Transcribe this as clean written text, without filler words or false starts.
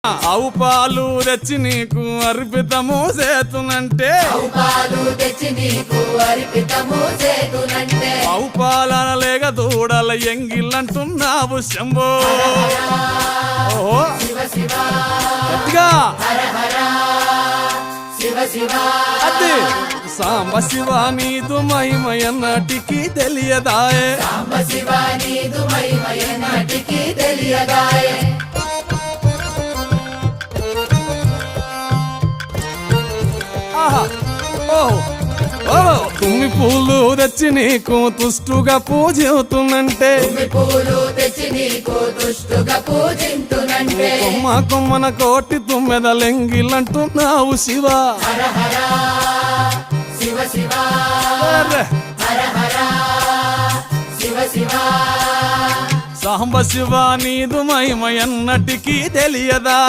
ఆవు పాలు తెచ్చి నీకు అర్పితము చేతునంటే ఆవు పాలన లేక దూడల ఎంగిల్లంటున్నావు శంభో. ఓహో గట్టిగా అదే సాంబ శివ నీదు మహిమయన్నటికి తెలియదాయే. తుమ్మి పూలు తెచ్చి నీకు తుష్టుగా పూజింతునంటే కొమ్మ కొమ్మన కోటి తుమ్మెదలెంగిలంటున్నావు శివ. సాంబ శివ నీదు మహిమయన్నటికి తెలియదా.